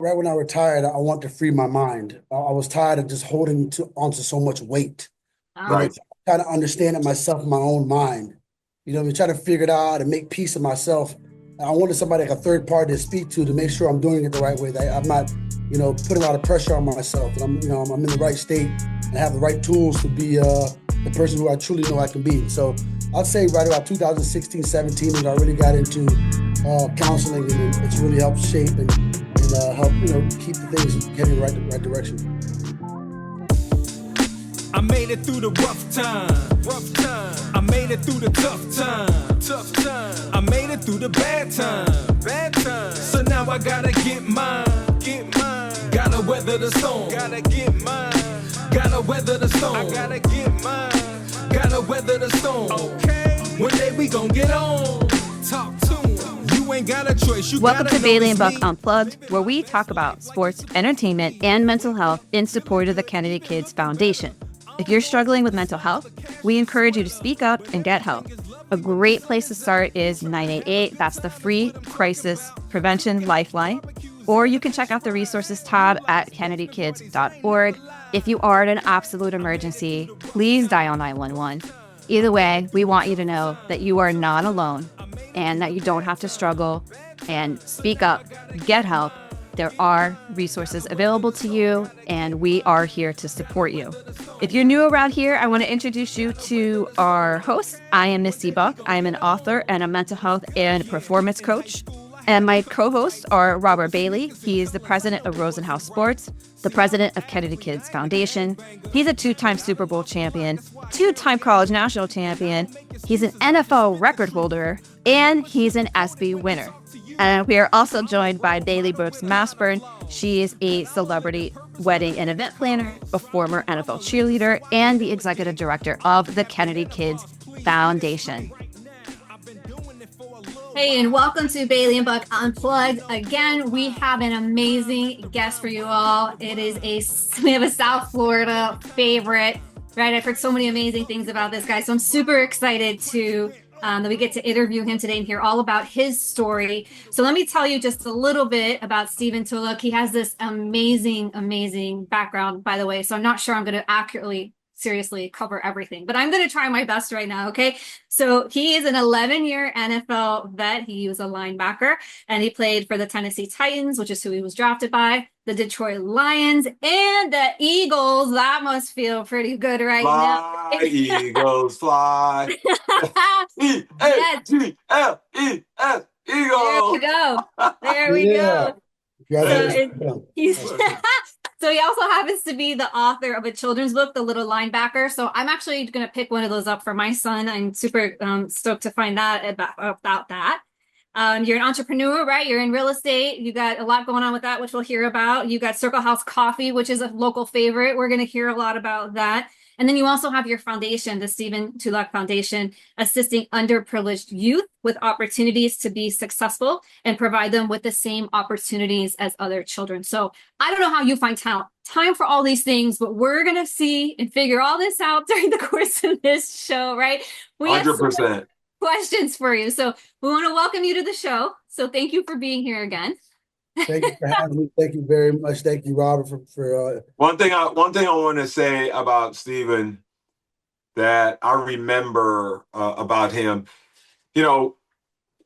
Right when I retired, I want to free my mind. I was tired of just holding onto so much weight. Ah, Right. Trying to understand it myself in my own mind. Trying to figure it out and make peace of myself. I wanted somebody like a third party to speak to make sure I'm doing it the right way. That I'm not, putting a lot of pressure on myself. And I'm in the right state and have the right tools to be the person who I truly know I can be. So I'd say right about 2016, 17 is I really got into counseling, and it's really helped shape and help keep the things heading in the right direction. I made it through the rough time. I made it through the tough time. I made it through the bad time. So now I gotta get mine. Gotta weather the storm. Gotta get mine. Gotta weather the storm. I gotta get mine. Gotta weather the storm. Okay. One day we gon' get on. Talk to 'em. You ain't got a choice. Welcome to Bailey and Buck Unplugged, where we talk about sports, entertainment, and mental health in support of the Kennedy Kids Foundation. If you're struggling with mental health, we encourage you to speak up and get help. A great place to start is 988. That's the free crisis prevention lifeline. Or you can check out the resources tab at kennedykids.org. If you are in an absolute emergency, please dial 911. Either way, we want you to know that you are not alone and that you don't have to struggle, and speak up, get help. There are resources available to you, and we are here to support you. If you're new around here, I want to introduce you to our host. I am Misty Buck. I am an author and a mental health and performance coach. And my co-hosts are Robert Bailey. He is the president of Rosenhaus Sports, the president of Kennedy Kids Foundation. He's a two-time Super Bowl champion, two-time college national champion. He's an NFL record holder, and he's an ESPY winner. And we are also joined by Bailey Brooks Masburn. She is a celebrity wedding and event planner, a former NFL cheerleader, and the executive director of the Kennedy Kids Foundation. Hey, and welcome to Bailey and Buck Unplugged. Again, we have an amazing guest for you all. We have a South Florida favorite, right? I've heard so many amazing things about this guy, so I'm super excited that we get to interview him today and hear all about his story. So let me tell you just a little bit about Stephen Tulloch. He has this amazing background, by the way, so I'm not sure I'm going to accurately seriously cover everything, but I'm going to try my best right now. Okay. So he is an 11-year NFL vet. He was a linebacker and he played for the Tennessee Titans, which is who he was drafted by, the Detroit Lions, and the Eagles. That must feel pretty good right Fly, now. Eagles, fly. E-A-G-L-E-S, There we Eagles. go. There we Yeah. go. Congratulations. So he also happens to be the author of a children's book, The Little Linebacker. So I'm actually going to pick one of those up for my son. I'm super stoked to find out about that. You're an entrepreneur, right? You're in real estate. You got a lot going on with that, which we'll hear about. You got Circle House Coffee, which is a local favorite. We're going to hear a lot about that. And then you also have your foundation, the Stephen Tulloch Foundation, assisting underprivileged youth with opportunities to be successful and provide them with the same opportunities as other children. So I don't know how you find time for all these things, but we're going to see and figure all this out during the course of this show, right? We have so many 100%. questions for you. So we want to welcome you to the show. So thank you for being here again. Thank you for having me. Thank you very much. Thank you, Robert, for One thing I want to say about Stephen that I remember about him, you know,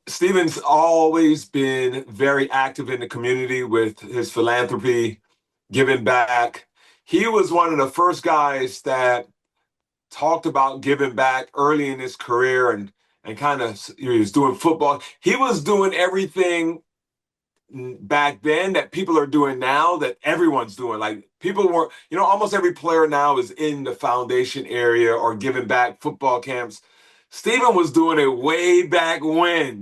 Stephen's always been very active in the community with his philanthropy, giving back. He was one of the first guys that talked about giving back early in his career and kind of he was doing football. He was doing everything back then that people are doing now that everyone's doing. Like people were, almost every player now is in the foundation area or giving back football camps. Stephen was doing it way back when,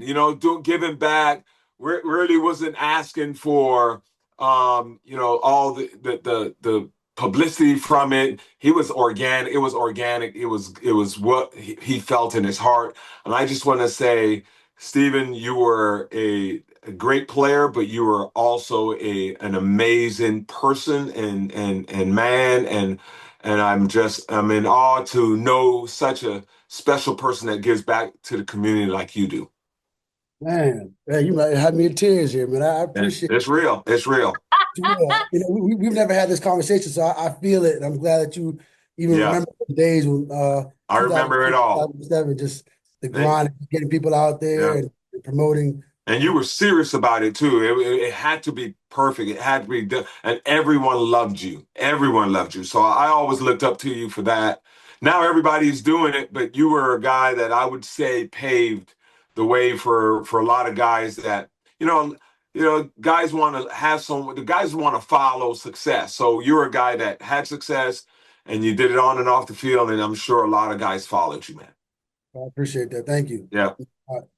giving back, really wasn't asking for, all the publicity from it. He was organic. It was organic. It was what he felt in his heart. And I just want to say, Stephen, you were a great player, but you were also an amazing person and man. And I'm in awe to know such a special person that gives back to the community like you do. man. You might have me in tears here, man. I And appreciate it's real. It's real. We've never had this conversation, so I feel it, and I'm glad that you even Yeah, remember the days when I remember it 2006, all. 2007, just the And, grind, getting people out there yeah. and promoting. And you were serious about it too. It had to be perfect. It had to be done. And everyone loved you. Everyone loved you. So I always looked up to you for that. Now everybody's doing it, but you were a guy that I would say paved the way for a lot of guys that, guys want to have the guys want to follow success. So you're a guy that had success and you did it on and off the field. And I'm sure a lot of guys followed you, man. I appreciate that. Thank you. Yeah.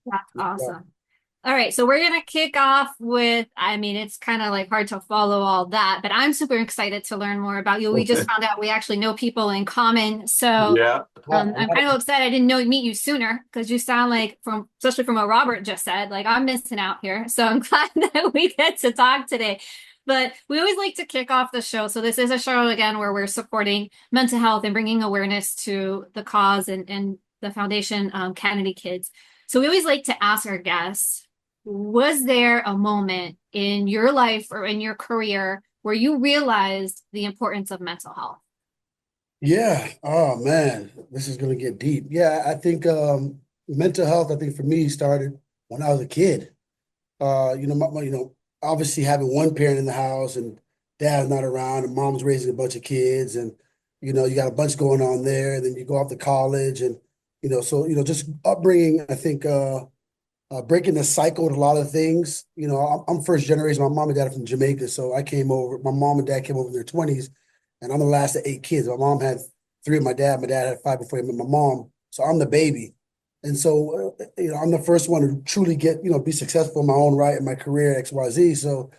That's awesome. All right, so we're gonna kick off with, I mean, it's kind of like hard to follow all that, but I'm super excited to learn more about you. We just found out we actually know people in common. So Yeah. I'm kind of upset I didn't meet you sooner because you sound like especially from what Robert just said, like I'm missing out here. So I'm glad that we get to talk today. But we always like to kick off the show. So this is a show again where we're supporting mental health and bringing awareness to the cause and the foundation, Kennedy Kids. So we always like to ask our guests, was there a moment in your life or in your career where you realized the importance of mental health? Yeah. Oh man, this is gonna get deep. Yeah, I think mental health, I think for me started when I was a kid. Obviously having one parent in the house and dad's not around and mom's raising a bunch of kids and you got a bunch going on there, and then you go off to college and just upbringing, I think breaking the cycle with a lot of things. I'm first generation. My mom and dad are from Jamaica, so I came over. My mom and dad came over in their 20s, and I'm the last of 8 kids. My mom had three of my dad. My dad had five before he met my mom, so I'm the baby. And so, I'm the first one to truly be successful in my own right in my career, XYZ. So,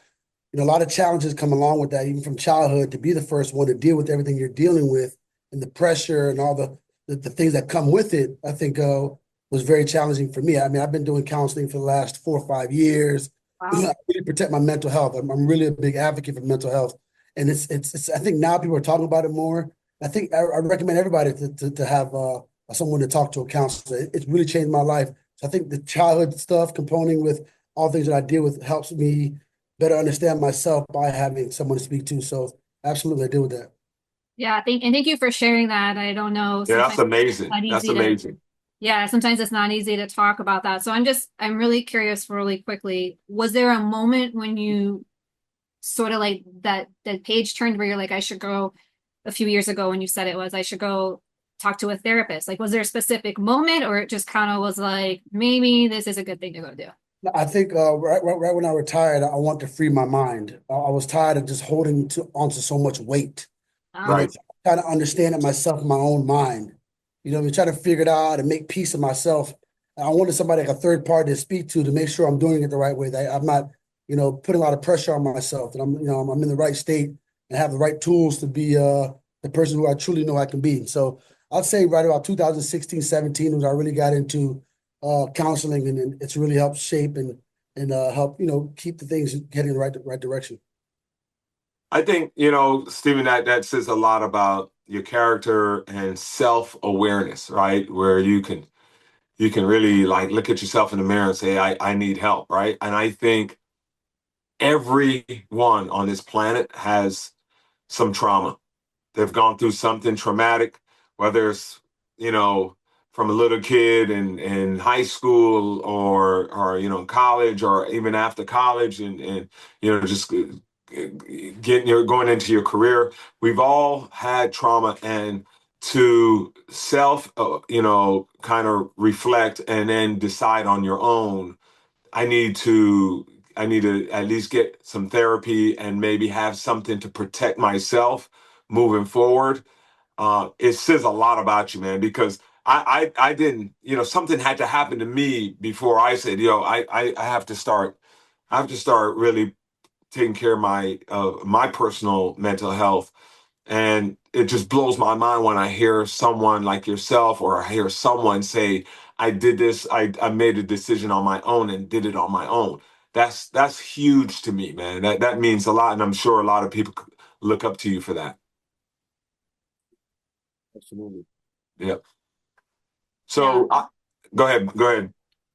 a lot of challenges come along with that, even from childhood, to be the first one to deal with everything you're dealing with and the pressure and all the things that come with it. I think was very challenging for me. I mean, I've been doing counseling for the last 4 or 5 years. Wow. I really protect my mental health. I'm really a big advocate for mental health, and it's. I think now people are talking about it more. I think I recommend everybody to have someone to talk to, a counselor. It's really changed my life. So I think the childhood stuff, component with all things that I deal with, helps me better understand myself by having someone to speak to. So absolutely, I deal with that. Yeah, thank you for sharing that. I don't know. Yeah, that's Sometimes amazing. it's not That's easy amazing. yeah, sometimes it's not easy to talk about that. So I'm really curious really quickly. Was there a moment when you sort of like that page turned where you're like, I should go a few years ago when you said I should go talk to a therapist? Like, was there a specific moment or it just kind of was like, maybe this is a good thing to go do? I think right when I retired, I want to free my mind. I was tired of just holding onto so much weight. Right. Trying to understand it myself in my own mind. Trying to figure it out and make peace of myself. I wanted somebody like a third party to speak to make sure I'm doing it the right way. That I'm not, putting a lot of pressure on myself. That I'm in the right state and have the right tools to be the person who I truly know I can be. So I'd say right about 2016, 17 was I really got into counseling, and it's really helped shape and help keep the things heading in the right direction. I think, Stephen, that says a lot about your character and self-awareness, right? Where you can really like look at yourself in the mirror and say, I need help, right? And I think everyone on this planet has some trauma. They've gone through something traumatic, whether it's, from a little kid in high school or in college or even after college and just going into your career. We've all had trauma, and to self kind of reflect and then decide on your own, I need to at least get some therapy and maybe have something to protect myself moving forward. It says a lot about you, man, because I didn't, something had to happen to me before I said, I have to start really taking care of my personal mental health. And it just blows my mind when I hear someone like yourself, or I hear someone say, I did this, I made a decision on my own and did it on my own. That's huge to me, man. That means a lot, and I'm sure a lot of people look up to you for that. Absolutely. Yep. So go ahead.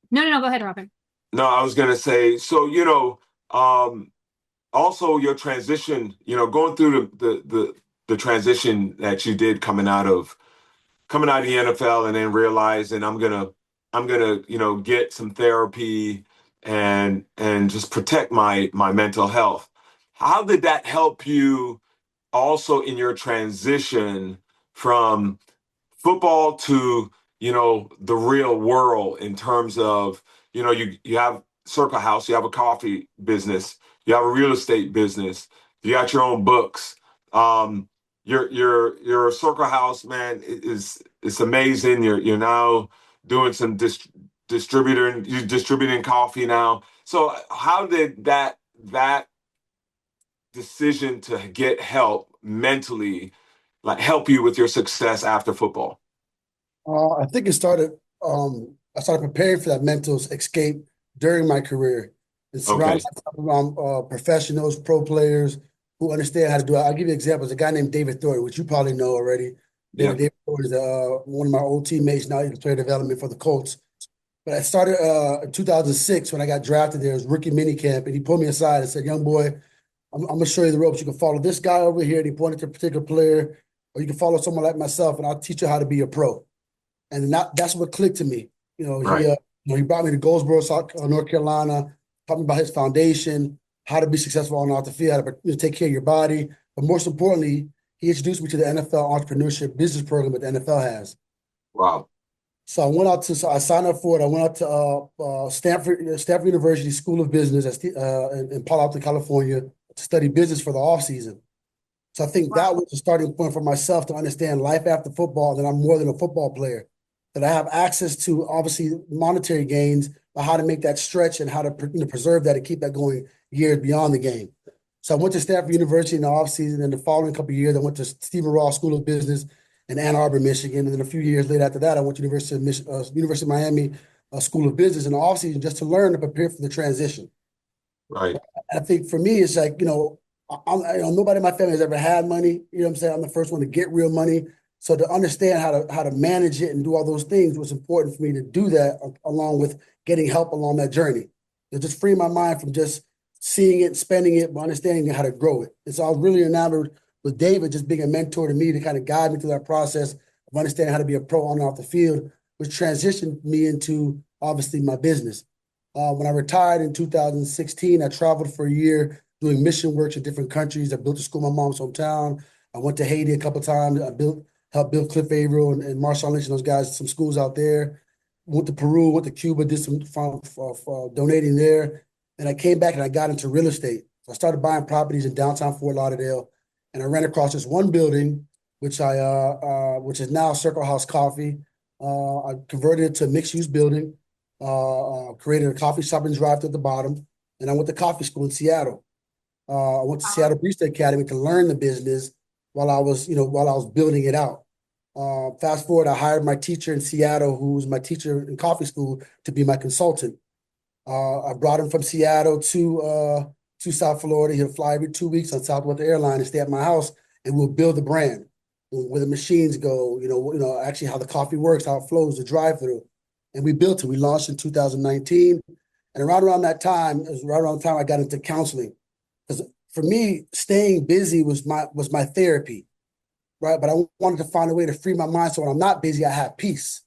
No, go ahead, Robin. No, I was gonna say, so um, also your transition, going through the transition that you did coming out of the NFL and then realizing I'm gonna get some therapy and just protect my mental health. How did that help you also in your transition from football to the real world in terms of you have Circle House, you have a coffee business, you have a real estate business, you got your own books. Your Circle House, man, is amazing. You're now doing some you're distributing coffee now. So how did that decision to get help mentally like help you with your success after football? I think it started. I started preparing for that mental escape during my career, and surrounding Okay. myself around professionals, pro players who understand how to do it. I'll give you examples. A guy named David Thornton, which you probably know already. Yeah. David Thornton is one of my old teammates now. He's player development for the Colts. But I started in 2006 when I got drafted there. It was rookie mini camp, and he pulled me aside and said, "Young boy, I'm going to show you the ropes. You can follow this guy over here," and he pointed to a particular player, "or you can follow someone like myself, and I'll teach you how to be a pro." And that's what clicked to me. Right. He brought me to Goldsboro, North Carolina, taught me about his foundation, how to be successful on and off the field, how to take care of your body. But most importantly, he introduced me to the NFL entrepreneurship business program that the NFL has. Wow. So I signed up for it. I went out to Stanford University School of Business in Palo Alto, California, to study business for the off season. So I think that was the starting point for myself to understand life after football, that I'm more than a football player, that I have access to obviously monetary gains, but how to make that stretch and how to preserve that and keep that going years beyond the game. So I went to Stanford University in the offseason, and the following couple of years, I went to Stephen Ross School of Business in Ann Arbor, Michigan. And then a few years later after that, I went to University of Miami School of Business in the offseason just to learn and prepare for the transition. Right. I think for me, it's like, nobody in my family has ever had money. You know what I'm saying? I'm the first one to get real money. So to understand how to manage it and do all those things was important for me to do that, along with getting help along that journey. It just freed my mind from just seeing it, spending it, but understanding how to grow it. And so I was really enamored with David just being a mentor to me to kind of guide me through that process of understanding how to be a pro on and off the field, which transitioned me into obviously my business. When I retired in 2016, I traveled for a year doing mission works in different countries. I built a school in my mom's hometown. I went to Haiti a couple of times. I helped build Cliff Averill and Marshawn Lynch and those guys, some schools out there. Went to Peru, went to Cuba, did some donating there. And I came back and I got into real estate. So I started buying properties in downtown Fort Lauderdale. And I ran across this one building, which is now Circle House Coffee. I converted it to a mixed-use building, created a coffee shop and drive-thru at the bottom. And I went to coffee school in Seattle. I went to Seattle Barista Academy to learn the business while I was building it out. Fast forward, I hired my teacher in Seattle, who was my teacher in coffee school, to be my consultant. I brought him from Seattle to South Florida. He'll fly every 2 weeks on Southwest Airlines and stay at my house, and we'll build the brand, where the machines go, actually how the coffee works, how it flows, the drive-through. And we built it. We launched in 2019. And around that time, it was right around the time I got into counseling. Because for me, staying busy was my therapy, right? But I wanted to find a way to free my mind so when I'm not busy, I have peace.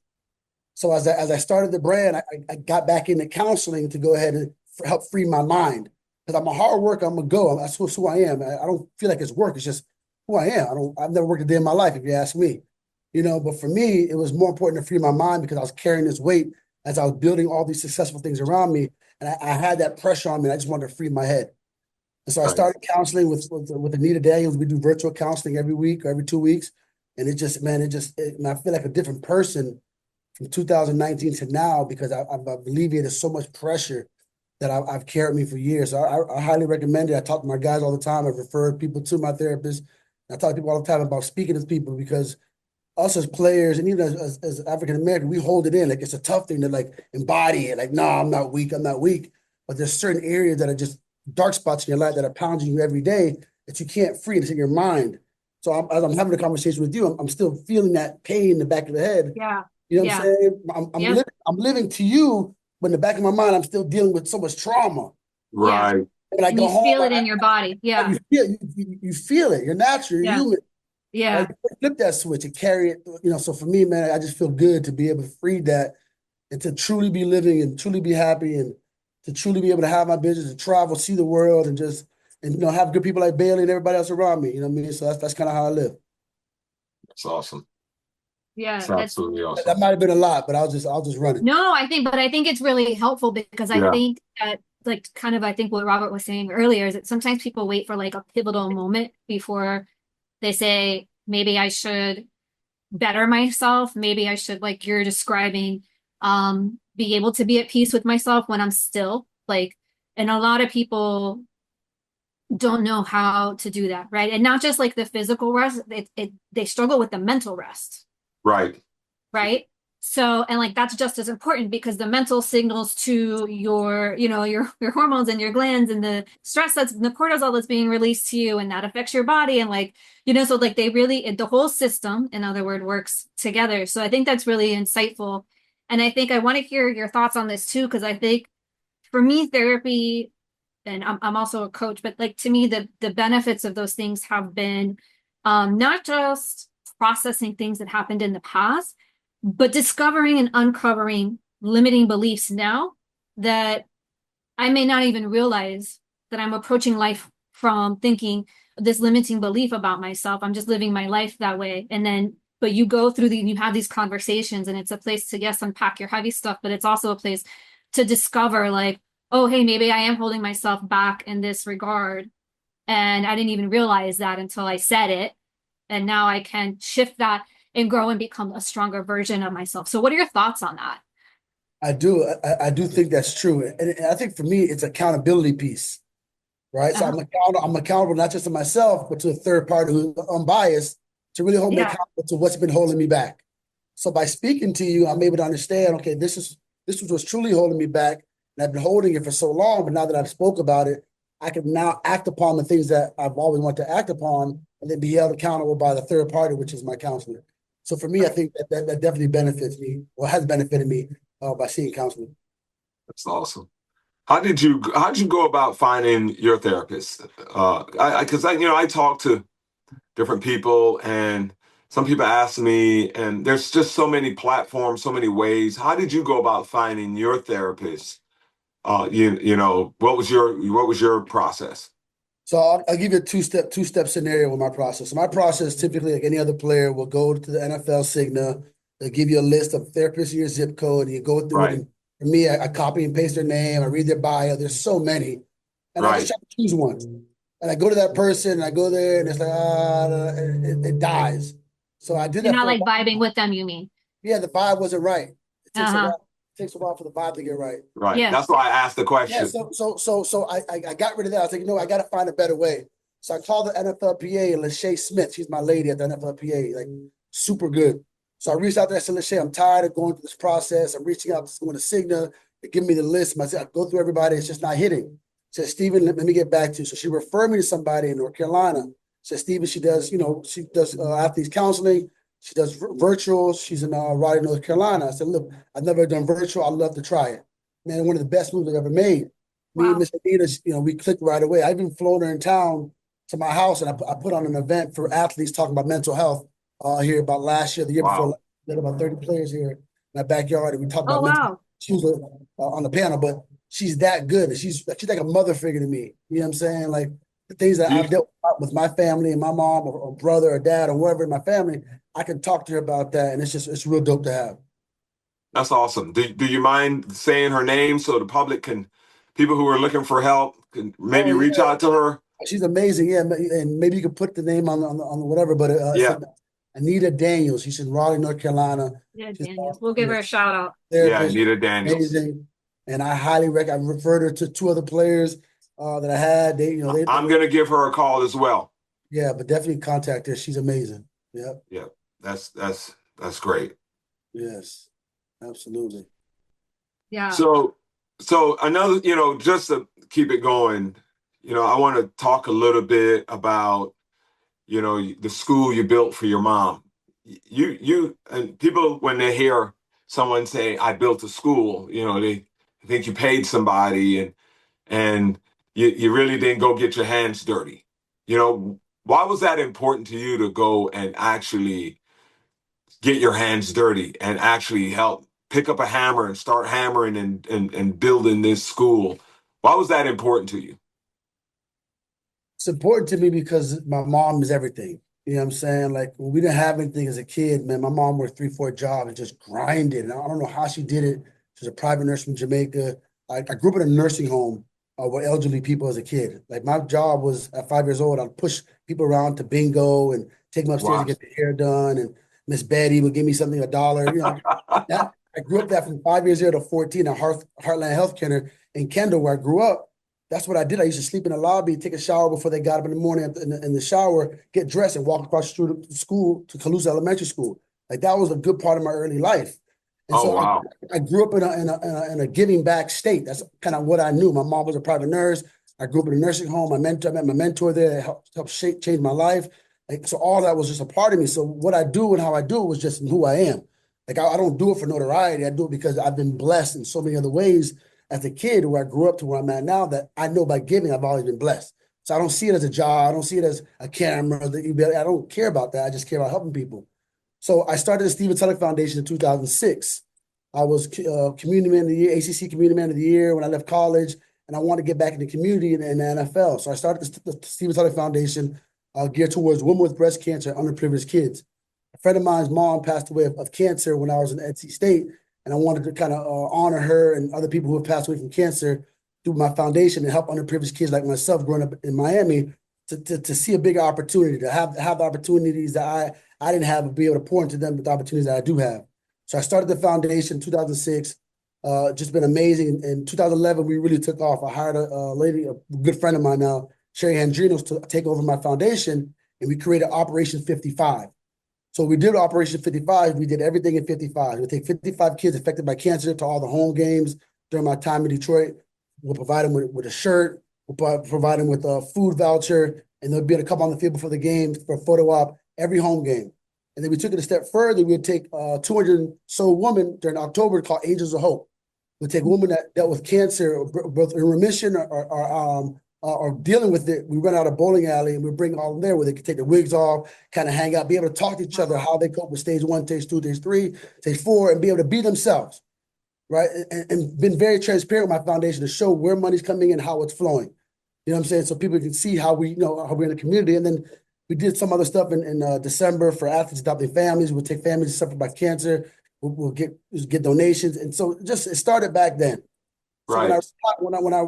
So as I started the brand, I got back into counseling to go ahead and help free my mind. Because I'm a hard worker, I'm a go. That's who I am. I don't feel like it's work. It's just who I am. I've never worked a day in my life, if you ask me. But for me, it was more important to free my mind because I was carrying this weight as I was building all these successful things around me. And I had that pressure on me. I just wanted to free my head. And so I started counseling with Anita Daniels. We do virtual counseling every week or every 2 weeks. And I feel like a different person from 2019 to now because I've alleviated so much pressure that I've carried me for years. So I highly recommend it. I talk to my guys all the time. I've referred people to my therapist. I talk to people all the time about speaking to people because us as players and even as African-American, we hold it in. Like it's a tough thing to like embody it. Like, no, I'm not weak. But there's certain areas that are just dark spots in your life that are pounding you every day that you can't free. It's in your mind. So as I'm having a conversation with you, I'm still feeling that pain in the back of the head. Yeah. You know what I'm saying? I'm living to you, but in the back of my mind, I'm still dealing with so much trauma. Right. When I And go you home, feel it in your body. Yeah. you feel it. You're natural. You're Yeah. human. Yeah. Flip that switch and carry it. So for me, man, I just feel good to be able to free that and to truly be living and truly be happy and to truly be able to have my business and travel, see the world, and just have good people like Bailey and everybody else around me. You know what I mean? So that's kind of how I live. That's awesome. Yeah. That's absolutely That awesome. might have been a lot, but I was just running. No, but I think it's really helpful because I Yeah. think that like kind of I think what Robert was saying earlier is that sometimes people wait for like a pivotal moment before they say, maybe I should better myself. Maybe I should, like you're describing, be able to be at peace with myself when I'm still like, and a lot of people don't know how to do that, right? And not just like the physical rest, they struggle with the mental rest, Right. right? So, and like that's just as important because the mental signals to your, your hormones and your glands and the stress the cortisol that's being released to you, and that affects your body. And like, so like they really, the whole system, in other words, works together. So I think that's really insightful. And I think I want to hear your thoughts on this too, because I think for me, therapy, and I'm also a coach, but like to me, the benefits of those things have been not just processing things that happened in the past, but discovering and uncovering limiting beliefs now that I may not even realize that I'm approaching life from thinking this limiting belief about myself. I'm just living my life that way. And then, but you go through you have these conversations, and it's a place to, yes, unpack your heavy stuff, but it's also a place to discover like, oh, hey, maybe I am holding myself back in this regard. And I didn't even realize that until I said it. And now I can shift that and grow and become a stronger version of myself. So what are your thoughts on that? I do. I do think that's true. And I think for me, it's accountability piece, right? So Uh-huh. I'm accountable not just to myself, but to a third party who's unbiased to really hold me Yeah. accountable to what's been holding me back. So by speaking to you, I'm able to understand, okay, this was what's truly holding me back. And I've been holding it for so long, but now that I've spoke about it, I can now act upon the things that I've always wanted to act upon and then be held accountable by the third party, which is my counselor. So for me, I think that definitely benefits me or has benefited me by seeing counseling. That's awesome. How did you go about finding your therapist? Because I talk to different people, and some people ask me, and there's just so many platforms, so many ways. How did you go about finding your therapist? What was your process? So I'll give you a two step scenario with my process. So my process, typically, like any other player, will go to the NFL Cigna. They'll give you a list of therapists in your zip code, and you go through it. Right, And for me, I copy and paste their name. I read their bio. There's so many, and I just right. try to choose one. And I go to that person, and I go there, and it's like it dies. So I did You're that not for a like while. vibing with them, you mean? Yeah, the vibe wasn't right. It takes a Uh-huh. while. It takes a while for the vibe to get right. Right. Yeah. That's why I asked the Yeah, question. so I got rid of that. I was like, I got to find a better way. So I called the NFLPA and Lachey Smith. She's my lady at the NFLPA, like super good. So I reached out there. I said, Lachey, I'm tired of going through this process. I'm reaching out to someone to Cigna. They give me the list. I said, I go through everybody. It's just not hitting. Said, Stephen, let me get back to you. So she referred me to somebody in North Carolina. Said, Stephen, she does athletes counseling. She does virtual. She's in Raleigh, North Carolina. I said, look, I've never done virtual. I'd love to try it. Man, one of the best moves I've ever made. Me and Wow. Miss Anita, we clicked right away. I even flown her in town to my house, and I put on an event for athletes talking about mental health here about last year, the year before. Wow. We had about 30 players here in my backyard, and we talked Oh, about mental health. wow. She was on the panel, but she's that good. And she's like a mother figure to me. You know what I'm saying? Like the things that I've You, dealt with my family and my mom or brother or dad or whoever in my family, I can talk to her about that, and it's real dope to have. that's awesome. Do you mind saying her name so the public people who are looking for help can maybe Oh reach yeah, out to her? she's amazing. Yeah, and maybe you could put the name on the whatever, but it's Yeah. Anita Daniels. She's in Raleigh, North Carolina. Yeah, She's Daniel. awesome. We'll give Yeah, her a shout out. Yeah, therapist, Anita Daniels. amazing, and I highly recommend. I referred her to two other players that I had. I'm gonna give her a call as well. Yeah, but definitely contact her. She's amazing. Yep. Yeah, that's great. Yes. Absolutely. Yeah. So another, just to keep it going, I want to talk a little bit about, the school you built for your mom. You and people, when they hear someone say, I built a school, they think you paid somebody, and you really didn't go get your hands dirty. You know, why was that important to you to go and actually get your hands dirty and actually help pick up a hammer and start hammering and building this school? Why was that important to you? It's important to me because my mom is everything. You know what I'm saying? Like when we didn't have anything as a kid, man, my mom worked 3, 4 jobs and just grinded. And I don't know how she did it. She's a private nurse from Jamaica. I grew up in a nursing home with elderly people as a kid. Like my job was at 5 years old, I'd push people around to bingo and take them upstairs to Wow. get their hair done. And Miss Betty would give me something, $1. You know, that I grew up that from 5 years old to 14 at Heartland Health Care in Kendall, where I grew up. That's what I did. I used to sleep in the lobby, take a shower before they got up in the morning in the shower, get dressed and walk across the street to school, to Calusa Elementary School. Like that was a good part of my early life. And Oh, so wow. I grew up in a giving back state. That's kind of what I knew. My mom was a private nurse. I grew up in a nursing home. I met my mentor there that helped change my life. Like, so all that was just a part of me. So what I do and how I do it was just who I am. Like I don't do it for notoriety. I do it because I've been blessed in so many other ways as a kid where I grew up to where I'm at now that I know by giving, I've always been blessed. So I don't see it as a job. I don't see it as a camera. I don't care about that. I just care about helping people. So I started the Stephen Tulloch Foundation in 2006. I was Community Man of the Year, ACC Community Man of the Year when I left college, and I wanted to get back in the community in the NFL. So I started the Stephen Tulloch Foundation geared towards women with breast cancer and underprivileged kids. A friend of mine's mom passed away of cancer when I was in NC State, and I wanted to kind of honor her and other people who have passed away from cancer through my foundation and help underprivileged kids like myself growing up in Miami to see a bigger opportunity, to have the opportunities that I didn't have, to be able to pour into them with the opportunities that I do have. So I started the foundation in 2006. Just been amazing. In 2011, we really took off. I hired a lady, a good friend of mine now, Sherry Andrinos, to take over my foundation, and we created Operation 55. So we did Operation 55. We did everything in 55. We take 55 kids affected by cancer to all the home games during my time in Detroit. We'll provide them with a shirt. We'll provide them with a food voucher, and they'll be able to come on the field before the game for a photo op every home game. And then we took it a step further. We would take 200 so women during October called Angels of Hope. We'd take women that dealt with cancer, both in remission or dealing with it. We run out a bowling alley and we bring all them there where they can take their wigs off, kind of hang out, be able to talk to each other, how they cope with stage 1, stage 2, stage 3, stage 4, and be able to be themselves, right? And been very transparent with my foundation to show where money's coming in and how it's flowing. You know what I'm saying? So people can see how we, how we're in the community. And then we did some other stuff in December for athletes adopting families. We'll take families suffered by cancer. We'll get donations. And so it started back then. So Right. when I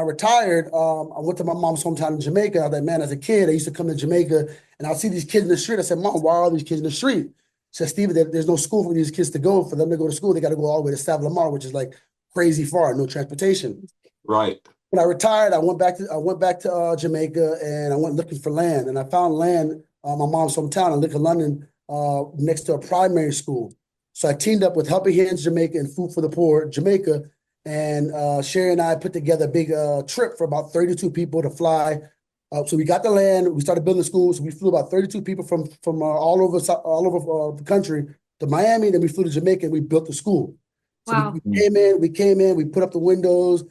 retired, I went to my mom's hometown in Jamaica. I was like, man, as a kid, I used to come to Jamaica and I'll see these kids in the street. I said, Mom, why are all these kids in the street? She said, Steve, there's no school for these kids to go. For them to go to school, they got to go all the way to South Lamar, which is like crazy far, no transportation. Right. When I retired, I went back to Jamaica and I went looking for land, and I found land my mom's hometown in Little London next to a primary school. So I teamed up with Helping Hands Jamaica and Food for the Poor Jamaica, and Sherry and I put together a big trip for about 32 people to fly. So we got the land, we started building schools. We flew about 32 people from all over the country to Miami. Then we flew to Jamaica and we built the school. So Wow. we came in, we put up the windows.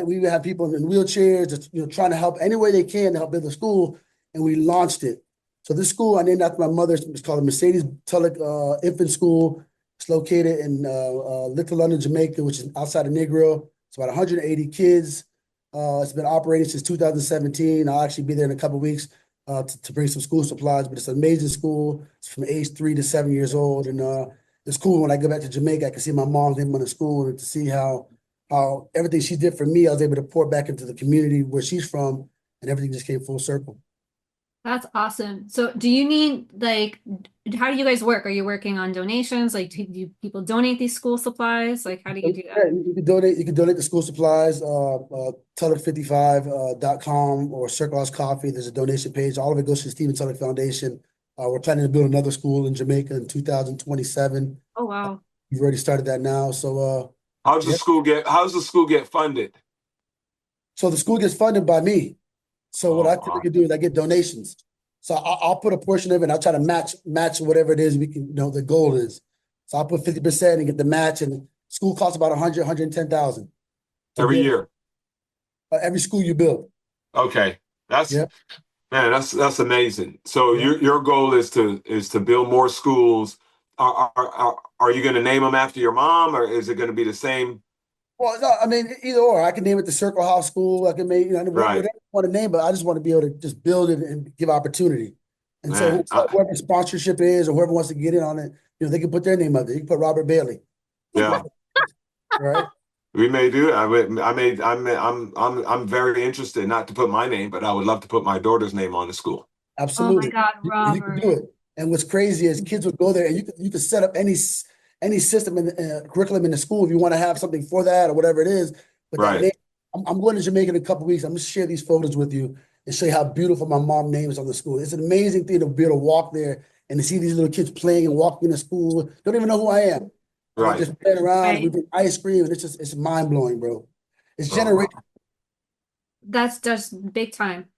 We would have people in wheelchairs, just trying to help any way they can to help build the school, and we launched it. So this school I named after my mother. It's called the Mercedes Tulloch Infant School. It's located in Little London, Jamaica, which is outside of Negro. It's about 180 kids. It's been operating since 2017. I'll actually be there in a couple of weeks to bring some school supplies, but it's an amazing school. It's from age 3 to 7 years old, and it's cool when I go back to Jamaica. I can see my mom's name on the school and to see how everything she did for me, I was able to pour back into the community where she's from, and everything just came full circle. That's awesome. So do you need, like, how do you guys work? Are you working on donations? Like, do people donate these school supplies? Like, how do you do that? Yeah, you can donate the school supplies, Tulloch55.com or Circle House Coffee. There's a donation page. All of it goes to the Stephen Tulloch Foundation. We're planning to build another school in Jamaica in 2027. Oh, wow. We've already started that now. So How's the school get funded? So the school gets funded by me. So what I typically do is I get donations. So I'll put a portion of it and I'll try to match whatever it is we can, the goal is. So I'll put 50% and get the match, and school costs about 110,000 every year. Every school you build. Okay. That's Yeah. Man, that's amazing. So Yeah. your goal is to build more schools. Are you going to name them after your mom, or is it going to be the same? Well, no, I mean, either or. I can name it the Circle House School. I can make, Right, whatever I want to name, but I just want to be able to just build it and give opportunity. And so man. whoever sponsorship is or whoever wants to get in on it, they can put their name up there. You can put Robert Bailey, Yeah, right? we may do. I'm very interested. Not to put my name, but I would love to put my daughter's name on the school. Oh my Absolutely. God, You can do Robert. it. And what's crazy is kids would go there and you could set up any system in curriculum in the school if you want to have something for that or whatever it is. But that Right. name, I'm going to Jamaica in a couple of weeks. I'm going to share these photos with you and show you how beautiful my mom name is on the school. It's an amazing thing to be able to walk there and to see these little kids playing and walking in the school. Don't even know who I am. And they're Right. just playing around. We Right. bring ice cream and it's mind blowing, bro. It's Oh, wow. generational. That's just big time.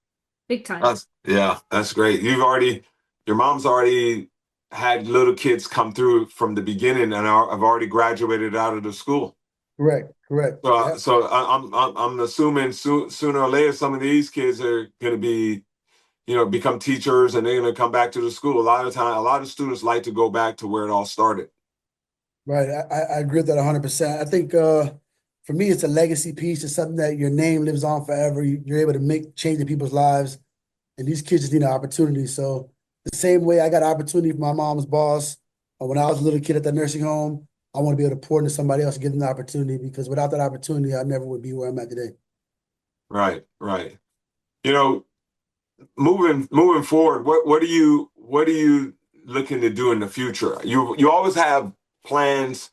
Big time. That's great. Your mom's already had little kids come through from the beginning and have already graduated out of the school. Correct. Correct. Yeah. I'm assuming sooner or later some of these kids are going to be, become teachers and they're going to come back to the school. A lot of students like to go back to where it all started. Right. I agree with that 100%. I think for me, it's a legacy piece. It's something that your name lives on forever. You're able to make change in people's lives. And these kids just need an opportunity. So the same way I got an opportunity from my mom's boss when I was a little kid at the nursing home, I want to be able to pour into somebody else and give them the opportunity because without that opportunity, I never would be where I'm at today. Right, right. You know, moving forward, what are you looking to do in the future? You always have plans.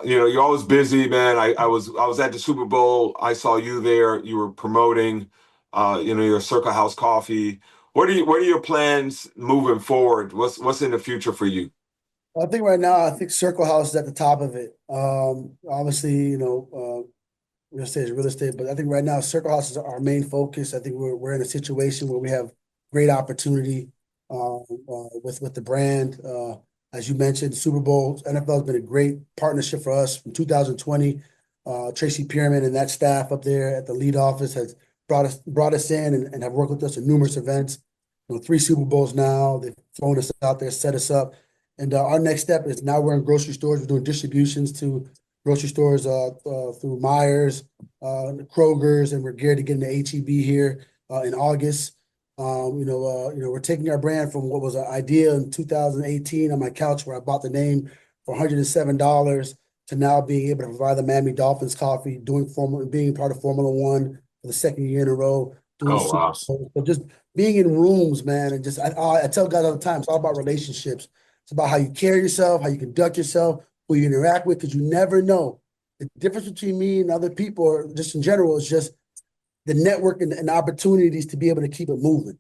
You're always busy, man. I was at the Super Bowl. I saw you there. You were promoting, your Circle House Coffee. What are your plans moving forward? What's in the future for you? I think right now, I think Circle House is at the top of it. Obviously, real estate is real estate, but I think right now Circle House is our main focus. I think we're in a situation where we have great opportunity with the brand. As you mentioned, Super Bowl, NFL has been a great partnership for us from 2020. Tracy Pierman and that staff up there at the lead office has brought us in and have worked with us in numerous events. 3 Super Bowls now. They've flown us out there, set us up. And our next step is now we're in grocery stores. We're doing distributions to grocery stores through Myers, Kroger's, and we're geared to get into HEB here in August. We're taking our brand from what was an idea in 2018 on my couch where I bought the name for $107 to now being able to provide the Miami Dolphins coffee, being part of Formula One for the second year in a row, doing Oh, Super wow. Bowl. So just being in rooms, man, and just I tell guys all the time, it's all about relationships. It's about how you carry yourself, how you conduct yourself, who you interact with, because you never know. The difference between me and other people, or just in general, is just the network and opportunities to be able to keep it moving.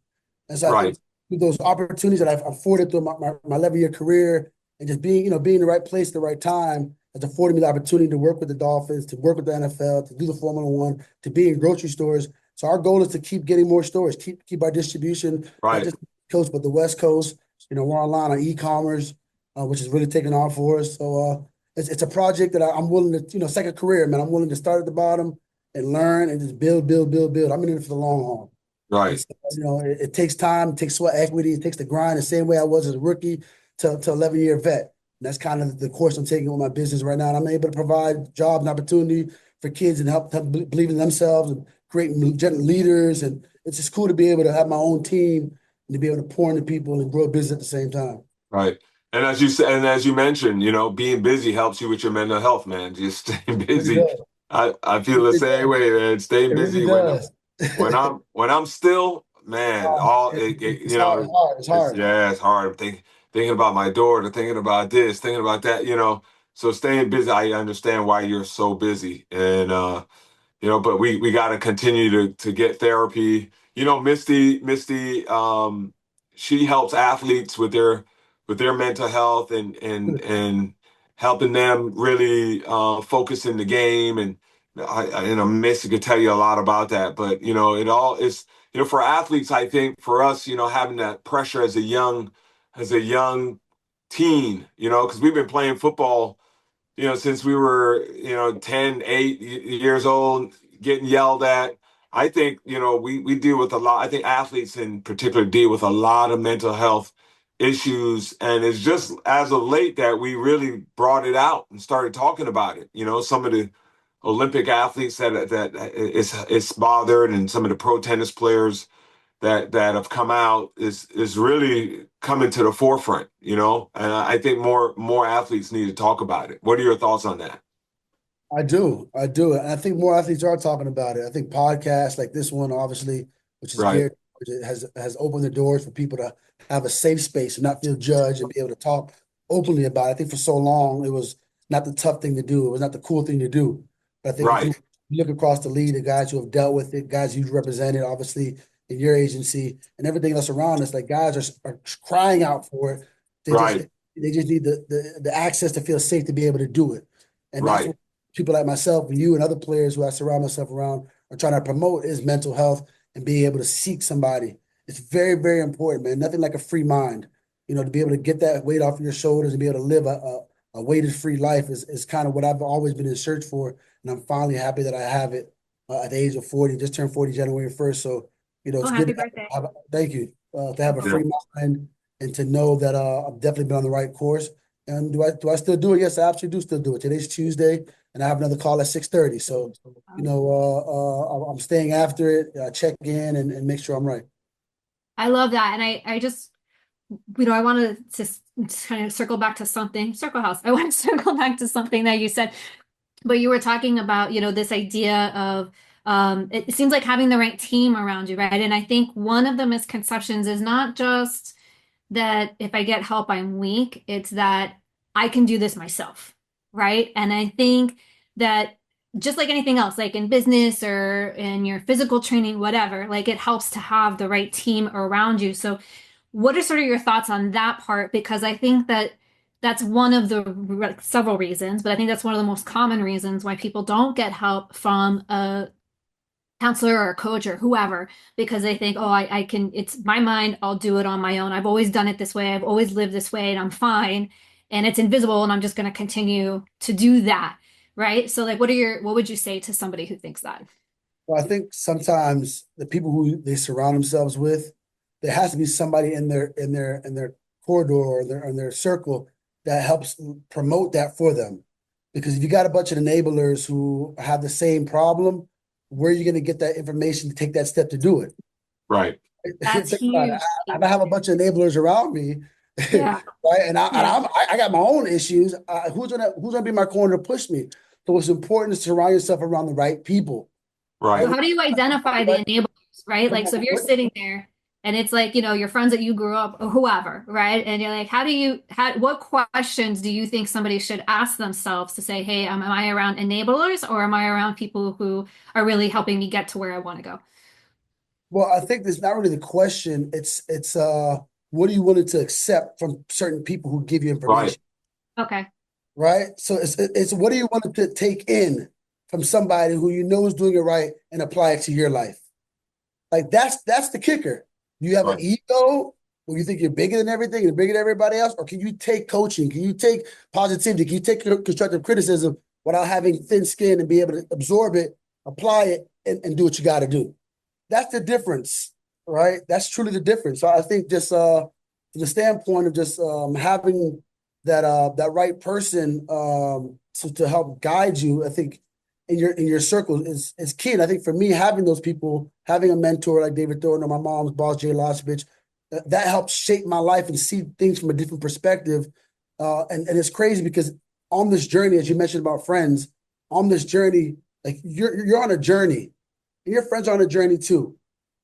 And so I think Right, through those opportunities that I've afforded through my 11-year career and just being in the right place at the right time has afforded me the opportunity to work with the Dolphins, to work with the NFL, to do the Formula One, to be in grocery stores. So our goal is to keep getting more stores, keep our distribution, not right, just the Coast, but the West Coast. We're online on e-commerce, which is really taking off for us. So it's a project that I'm willing to, second career, man. I'm willing to start at the bottom and learn and just build, build, build, build. I'm in it for the long haul. And right, so, it takes time, it takes sweat equity, it takes the grind, the same way I was as a rookie to 11-year vet. And that's kind of the course I'm taking with my business right now. And I'm able to provide jobs and opportunity for kids and help them believe in themselves and create leaders. And it's just cool to be able to have my own team and to be able to pour into people and grow a business at the same time. right. And as you said, and as you mentioned, being busy helps you with your mental health, man. Just staying It really busy. does. I feel It the really same does. way, man. Staying It really busy does. when I'm still, man, It's hard. It's hard. It's hard. it's hard. I'm thinking about my daughter, thinking about this, thinking about that. So staying busy, I understand why you're so busy. And but we got to continue to get therapy. Misty, she helps athletes with their mental health and helping them really focus in the game. And Misty could tell you a lot about that. But it all is for athletes. I think for us, having that pressure as a young teen, because we've been playing football since we were, 10, 8 years old, getting yelled at. I think, we deal with a lot. I think athletes in particular deal with a lot of mental health issues. And it's just as of late that we really brought it out and started talking about it. Some of the Olympic athletes that it's bothered, and some of the pro tennis players that have come out is really coming to the forefront, and I think more athletes need to talk about it. What are your thoughts on that? I do. And I think more athletes are talking about it. I think podcasts like this one, obviously, which is Right, geared, has opened the doors for people to have a safe space and not feel judged and be able to talk openly about it. I think for so long, it was not the tough thing to do. It was not the cool thing to do. But I think if you right, look across the league, the guys who have dealt with it, guys you've represented, obviously, in your agency and everything else around us, like guys are crying out for it. They just right, they just need the access to feel safe to be able to do it. And that's right, what people like myself and you and other players who I surround myself around are trying to promote is mental health and being able to seek somebody. It's very, very important, man. Nothing like a free mind. To be able to get that weight off your shoulders and be able to live a weighted free life is kind of what I've always been in search for. And I'm finally happy that I have it at the age of 40, just turned 40 January 1st. So, Oh, it's good happy to birthday. thank you, to have a yeah, free mind and to know that I've definitely been on the right course. And do I still do it? Yes, I absolutely do still do it. Today's Tuesday, and I have another call at 6:30. So, I'm staying after it, check in and make sure I'm right. I love that. And I just, I wanted to kind of circle house. I want to circle back to something that you said, but you were talking about, this idea of, it seems like having the right team around you, right? And I think one of the misconceptions is not just that if I get help, I'm weak. It's that I can do this myself, right? And I think that just like anything else, like in business or in your physical training, whatever, like it helps to have the right team around you. So, what are sort of your thoughts on that part? Because I think that that's one of the several reasons, but I think that's one of the most common reasons why people don't get help from a counselor or a coach or whoever because they think, oh, I can, it's my mind, I'll do it on my own. I've always done it this way. I've always lived this way and I'm fine. And it's invisible and I'm just going to continue to do that. Right. So like, what would you say to somebody who thinks that? Well, I think sometimes the people who they surround themselves with, there has to be somebody in their corridor or in their circle that helps promote that for them. Because if you got a bunch of enablers who have the same problem, where are you going to get that information to take that step to do it? right, That's Think about it. huge. I have a bunch of enablers around me, Yeah. right? And Yeah. I got my own issues. Who's gonna be my corner to push me? So it's important to surround yourself around the right people, right, right? So how do you identify the enablers, right? Come Like, so if you're on, sitting there and it's like, your friends that you grew up or whoever, right? And you're like, what questions do you think somebody should ask themselves to say, hey, am I around enablers or am I around people who are really helping me get to where I want to go? Well, I think there's not really the question. It's what are you willing to accept from certain people who give you right, information, Okay. right? So it's what are you willing to take in from somebody who you know is doing it right and apply it to your life? Like that's the kicker. Do you have an right, ego where you think you're bigger than everything and bigger than everybody else? Or can you take coaching? Can you take positivity? Can you take constructive criticism without having thin skin and be able to absorb it, apply it, and do what you got to do? That's the difference, right? That's truly the difference. So I think just from the standpoint of just having that right person to help guide you, I think in your circle is key. And I think for me, having those people, having a mentor like David Thornton or my mom's boss, Jay Losovich, that helps shape my life and see things from a different perspective. And it's crazy because on this journey, as you mentioned about friends, on this journey, like you're on a journey and your friends are on a journey too.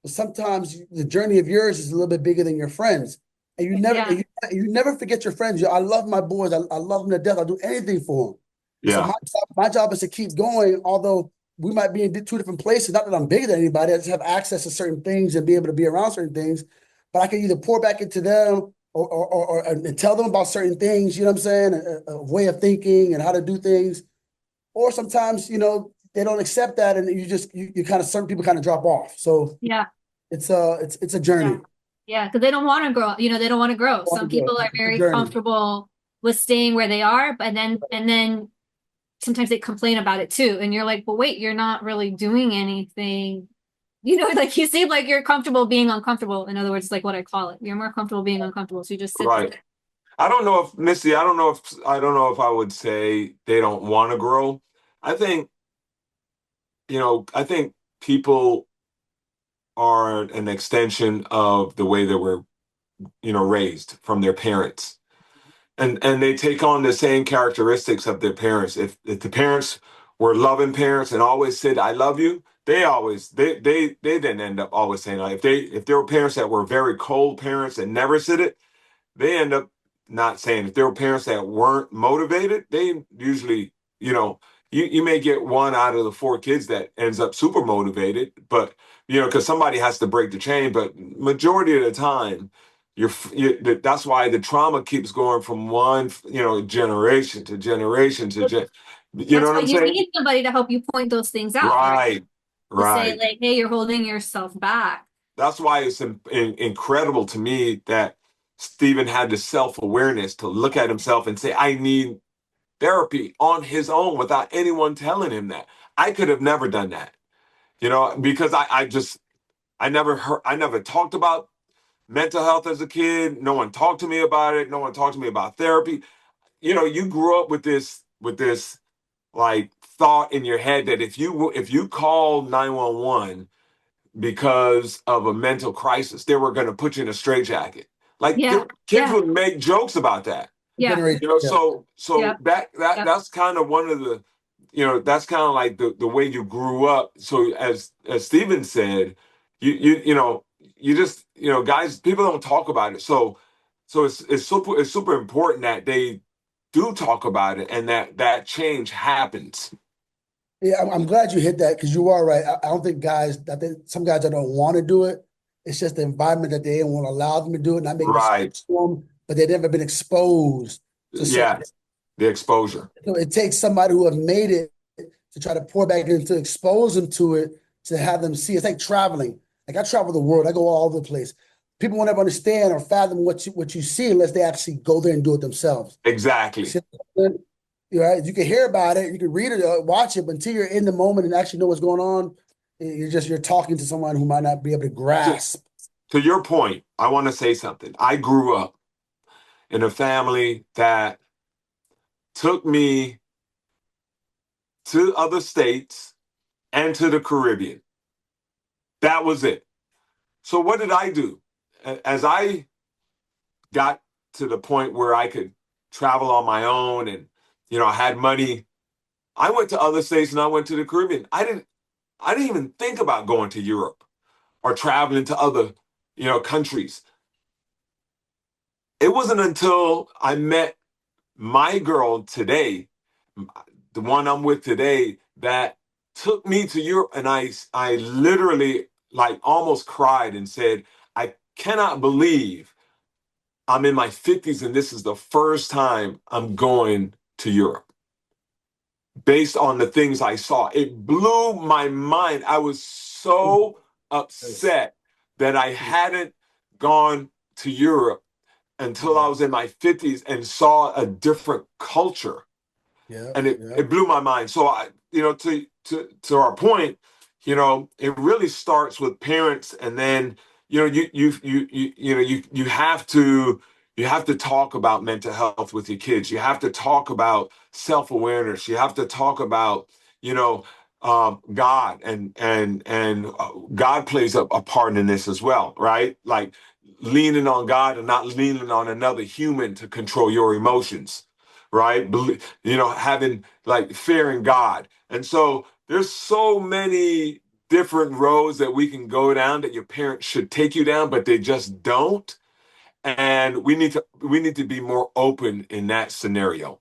But sometimes the journey of yours is a little bit bigger than your friends. And Yeah. you never forget your friends. I love my boys. I love them to death. I'll do anything for them. So yeah, my job is to keep going, although we might be in two different places. Not that I'm bigger than anybody. I just have access to certain things and be able to be around certain things. But I can either pour back into them or and tell them about certain things, you know what I'm saying? A way of thinking and how to do things. Or sometimes, they don't accept that and you kind of certain people kind of drop off. So Yeah. it's a Yeah. journey. Yeah. Because they don't want to grow, they don't want to grow. Some people are It's a very journey. comfortable with staying where they are, but then sometimes they complain about it too. And you're like, but wait, you're not really doing anything You know, like you seem like you're comfortable being uncomfortable. In other words, it's like what I call it. You're more comfortable being uncomfortable. So you just sit Right. there. I don't know if Missy, I don't know if I would say they don't want to grow. I think, I think people are an extension of the way they were, raised from their parents. And they take on the same characteristics of their parents. If the parents were loving parents and always said "I love you," they didn't end up always saying that. If there were parents that were very cold parents and never said it, they end up not saying. If there were parents that weren't motivated, they usually, you may get one out of the four kids that ends up super motivated, but because somebody has to break the chain. But majority of the time, that's why the trauma keeps going from one, generation to generation to you know That's what why I'm you saying? need somebody to help you point those things out, right? Right, To say right. like, hey, you're holding yourself back. That's why it's incredible to me that Stephen had the self-awareness to look at himself and say, I need therapy on his own without anyone telling him that. I could have never done that, because I never talked about mental health as a kid. No one talked to me about it. No one talked to me about therapy. You grew up with this like thought in your head that if you call 911 because of a mental crisis, they were going to put you in a straitjacket. Like Yeah, kids yeah, would make jokes about that. yeah, Generation. Yeah. So yeah, yeah. that's kind of one of the, that's kind of like the way you grew up. So as Stephen said, you just, guys, people don't talk about it. So it's super important that they do talk about it and that change happens. Yeah, I'm glad you hit that because you are right. I don't think some guys that don't want to do it. It's just the environment that they won't allow them to do it, not making Right. excuses for them, but they've never been exposed to certain. Yeah. The exposure. So it takes somebody who have made it to try to pour back in to expose them to it, to have them see. It's like traveling. Like I travel the world, I go all over the place. People won't ever understand or fathom what you see unless they actually go there and do it themselves. Exactly. See, right? You can hear about it, you can read it, watch it, but until you're in the moment and actually know what's going on, you're talking to someone who might not be able to To, grasp. to your point, I want to say something. I grew up in a family that took me to other states and to the Caribbean. That was it. So what did I do? As I got to the point where I could travel on my own and, I had money, I went to other states and I went to the Caribbean. I didn't even think about going to Europe or traveling to other, countries. It wasn't until I met my girl today, the one I'm with today, that took me to Europe, and I literally like almost cried and said, I cannot believe I'm in my 50s and this is the first time I'm going to Europe. Based on the things I saw, it blew my mind. I was so upset that I hadn't gone to Europe until I was in my 50s and saw a different culture. Yeah, And it, yeah. it blew my mind. So to our point, it really starts with parents, and then you have to talk about mental health with your kids. You have to talk about self-awareness. You have to talk about God, and God plays a part in this as well, right? Like leaning on God and not leaning on another human to control your emotions, right? Having like fear in God. And so there's so many different roads that we can go down that your parents should take you down, but they just don't. And we need to be more open in that scenario.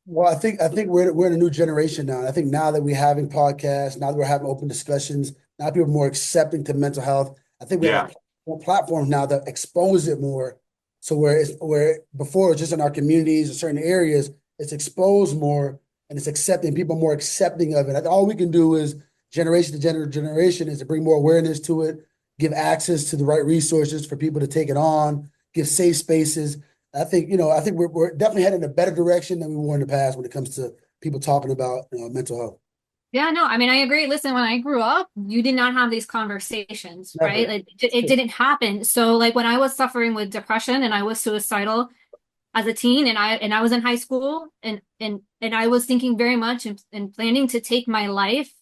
Well, I think we're in a new generation now. And I think now that we're having podcasts, now that we're having open discussions, now people are more accepting to mental health. I think we Yeah, have more platforms now that expose it more. So where before it was just in our communities or certain areas, it's exposed more and it's accepting people are more accepting of it. All we can do is generation to generation is to bring more awareness to it, give access to the right resources for people to take it on, give safe spaces. I think we're definitely heading in a better direction than we were in the past when it comes to people talking about mental health. Yeah, no, I mean, I agree. Listen, when I grew up, you did not have these conversations, right? Never. Like it didn't happen. So like when I was suffering with depression and I was suicidal as a teen and I was in high school and I was thinking very much and planning to take my life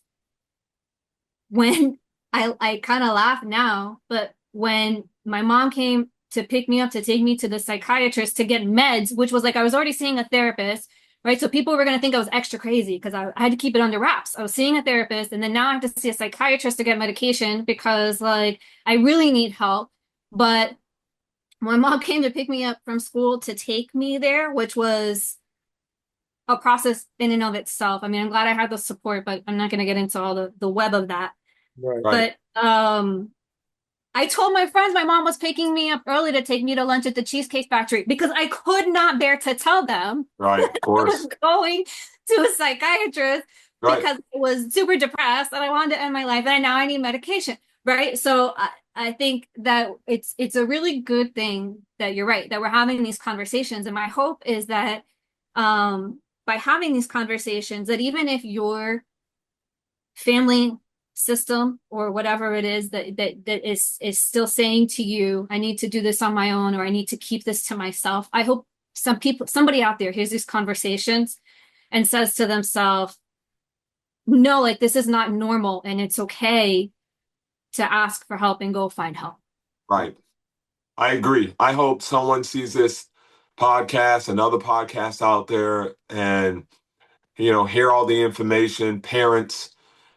when I kind of laugh now, but when my mom came to pick me up to take me to the psychiatrist to get meds, which was like I was already seeing a therapist, right? So people were going to think I was extra crazy because I had to keep it under wraps. I was seeing a therapist, and then now I have to see a psychiatrist to get medication because like I really need help. But my mom came to pick me up from school to take me there, which was a process in and of itself. I mean, I'm glad I had the support, but I'm not going to get into all the web of that. Right. Right. But I told my friends my mom was picking me up early to take me to lunch at the Cheesecake Factory because I could not bear to tell them Right. Of I was course. going to a psychiatrist Right. because I was super depressed and I wanted to end my life and now I need medication. Right. So I think that it's a really good thing that you're right, that we're having these conversations. And my hope is that by having these conversations, that even if your family system or whatever it is that is still saying to you, I need to do this on my own, or I need to keep this to myself. I hope somebody out there hears these conversations and says to themselves, no, like this is not normal and it's okay to ask for help and go find help. Right. I agree. I hope someone sees this podcast and other podcasts out there and, hear all the information, parents,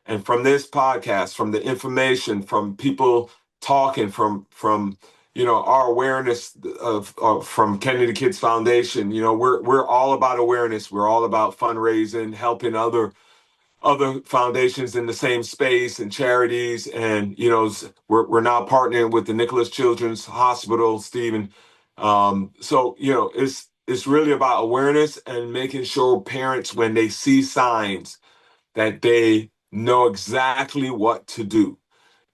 and from this podcast, from the information, from people talking, from our awareness of from Kennedy Kids Foundation. We're all about awareness. We're all about fundraising, helping other foundations in the same space and charities. And, we're now partnering with the Nicholas Children's Hospital, Stephen. It's really about awareness and making sure parents, when they see signs, that they know exactly what to do,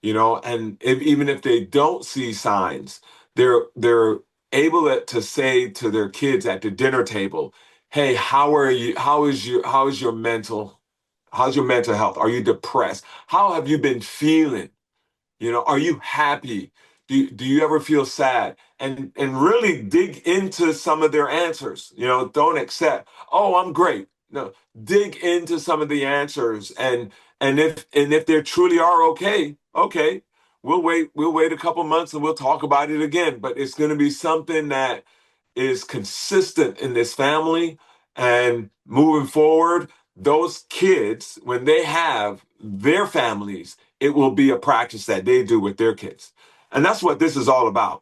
and even if they don't see signs, they're able to say to their kids at the dinner table, hey, how are you? How's your mental health? Are you depressed? How have you been feeling? Are you happy? Do you ever feel sad? And really dig into some of their answers. Don't accept, oh, I'm great. No, dig into some of the answers, and if they truly are okay, we'll wait a couple months and we'll talk about it again. But it's going to be something that is consistent in this family, and moving forward, those kids, when they have their families, it will be a practice that they do with their kids. And that's what this is all about.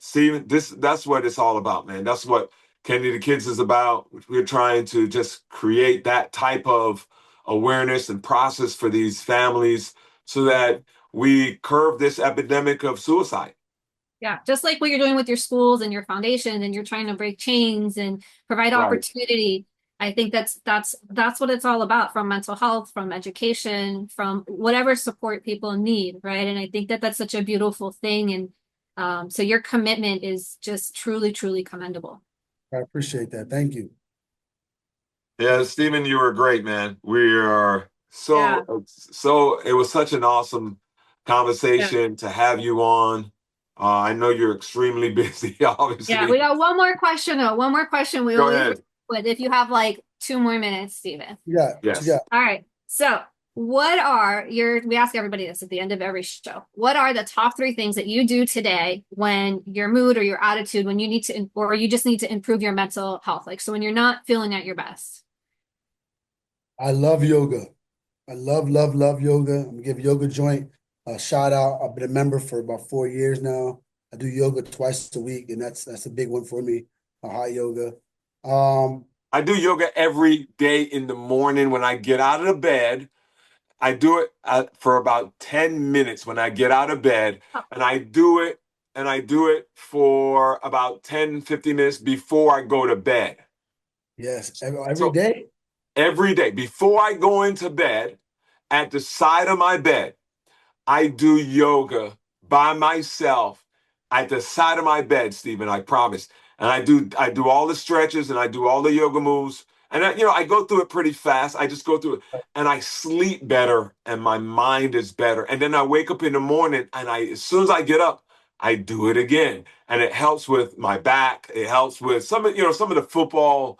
Steven, that's what it's all about, man. That's what Kennedy Kids is about. We're trying to just create that type of awareness and process for these families so that we curb this epidemic of suicide. Yeah, just like what you're doing with your schools and your foundation, and you're trying to break chains and provide Right. opportunity. I think that's what it's all about, from mental health, from education, from whatever support people need, right? And I think that that's such a beautiful thing. And so your commitment is just truly, truly commendable. I appreciate that. Thank you. Yeah, Stephen, you were great, man. We are Yeah. it was such an awesome Yeah. conversation to have you on. I know you're extremely busy, Yeah, we obviously. got one more question though. One more question. Go We'll leave ahead. it with if you have like 2 more minutes, Stephen. Yeah. What you Yes. got? All right. So, what are we ask everybody this at the end of every show. What are the top 3 things that you do today when your mood or your attitude, when you need to, or you just need to improve your mental health? Like, so when you're not feeling at your best. I love yoga. I love yoga. I'm gonna give Yoga Joint a shout out. I've been a member for about 4 years now. I do yoga twice a week, and that's a big one for me. Hot yoga. Um, I do yoga every day in the morning when I get out of the bed. I do it for about 10 minutes when I get out of bed, Oh, and I do it for about 10, 15 minutes before I go to bed. yes, every So day. every day before I go into bed, at the side of my bed, I do yoga by myself at the side of my bed, Stephen, I promise. And I do all the stretches and I do all the yoga moves, And I go through it pretty fast. I just go through it, and I sleep better, and my mind is better. And then I wake up in the morning, and as soon as I get up, I do it again, and it helps with my back. It helps with some of the football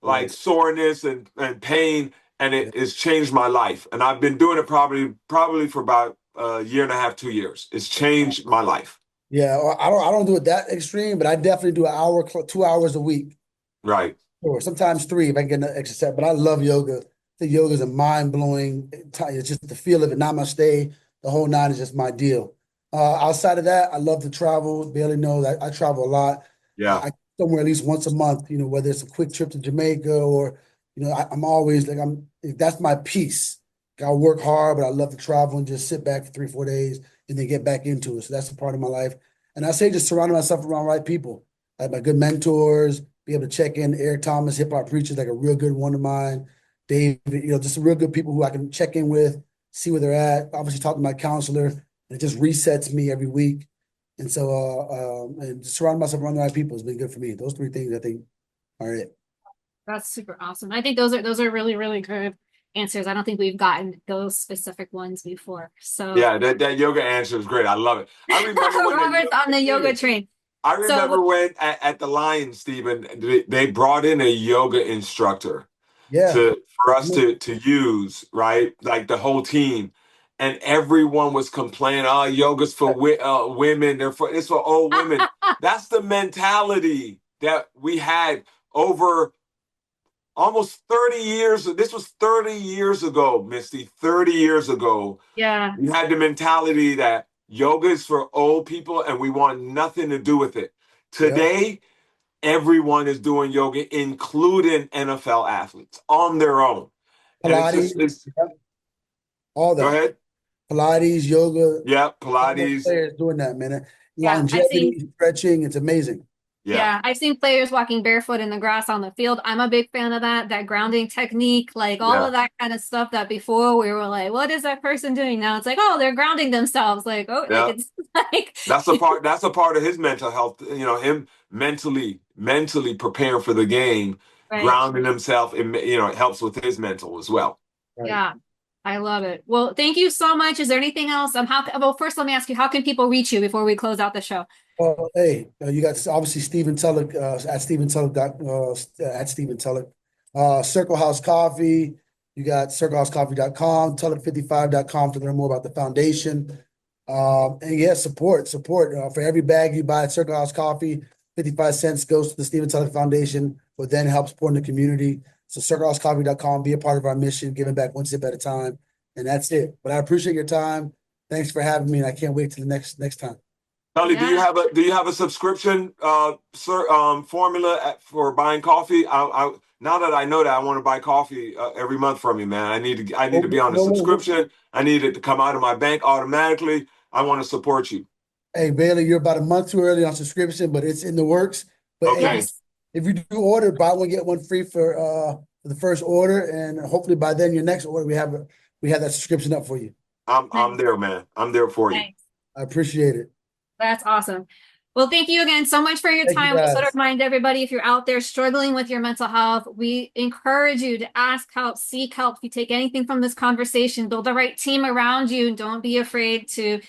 like soreness and pain, and it has changed my life. And I've been doing it probably for about a year and a half, 2 years. It's changed my life. Yeah, I don't do it that extreme, but I definitely do an hour, 2 hours a week. Right. Or sometimes 3 if I can get an extra set. But I love yoga. I think yoga is a mind-blowing. It's just the feel of it. Namaste, the whole nine is just my deal. Outside of that, I love to travel. Bailey knows I travel a lot. Yeah. I somewhere at least once a month, whether it's a quick trip to Jamaica or, I'm always like, that's my peace. I work hard, but I love to travel and just sit back for 3-4 days and then get back into it. So that's a part of my life. And I say just surrounding myself around right people. I have my good mentors, be able to check in. Eric Thomas, hip hop preacher, like a real good one of mine. David, just some real good people who I can check in with, see where they're at. Obviously talk to my counselor, and it just resets me every week. And so, and surrounding myself around the right people has been good for me. Those 3 things I think are it. That's super awesome. I think those are really, really good answers. I don't think we've gotten those specific ones before. So yeah, that yoga answer is great. I love it. I remember when Robert's on the yoga train. I remember when at the Lions, Stephen, they brought in a yoga instructor for us to use, right? Like the whole team. And everyone was complaining, oh, yoga's for women, it's for old women. That's the mentality that we had over almost 30 years. This was 30 years ago, Misty, 30 years ago. Yeah. You had the mentality that yoga is for old people and we want nothing to do with it. Today, everyone is doing yoga, including NFL athletes on their own. Pilates, all that. Go ahead. Pilates, yoga. Yeah, Pilates. Players doing that, man. Yeah, longevity, stretching, it's amazing. Yeah, I've seen players walking barefoot in the grass on the field. I'm a big fan of that grounding technique, like all of that kind of stuff that before we were like, what is that person doing? Now it's like, oh, they're grounding themselves. Like, oh, like it's like that's a part of his mental health, him mentally preparing for the game, grounding himself, it helps with his mental as well. Right. Yeah. I love it. Well, thank you so much. Is there anything else? First, let me ask you, how can people reach you before we close out the show? Hey, you got obviously Stephen Tulloch at Stephen Tulloch at Stephen Tulloch. Circle House Coffee. You got circlehousecoffee.com, Tulloch55.com to learn more about the foundation. And support. For every bag you buy at Circle House Coffee, 55 cents goes to the Stephen Tulloch Foundation, but then helps support the community. So circlehousecoffee.com, be a part of our mission, giving back one sip at a time. And that's it. But I appreciate your time. Thanks for having me, and I can't wait till the next time. Tully, do you have a subscription formula for buying coffee? Now that I know that, I want to buy coffee every month from you, man. I need to be on a subscription. I need it to come out of my bank automatically. I want to support you. Hey, Bailey, you're about a month too early on subscription, but it's in the works. But okay. If you do order, buy one, get one free for the first order, and hopefully by then your next order we have that subscription up for you. I'm there, man. I'm there for you. I appreciate it. That's awesome. Well, thank you again so much for your time. We sort of remind everybody, if you're out there struggling with your mental health, we encourage you to ask help, seek help. If you take anything from this conversation, build the right team around you, and don't be afraid to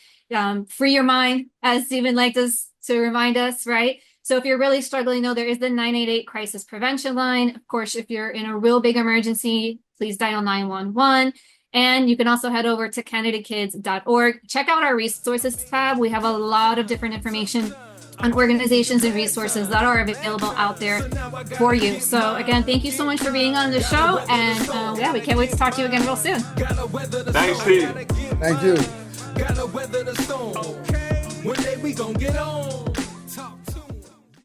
free your mind, as Stephen liked us to remind us, right? So if you're really struggling, there is the 988 crisis prevention line. Of course, if you're in a real big emergency, please dial 911. And you can also head over to CanadaKids.org. Check out our resources tab. We have a lot of different information on organizations and resources that are available out there for you. So again, thank you so much for being on the show. And we can't wait to talk to you again real soon. Thanks, Steve. Thank you. Gotta weather the storm. One day we gon' get on.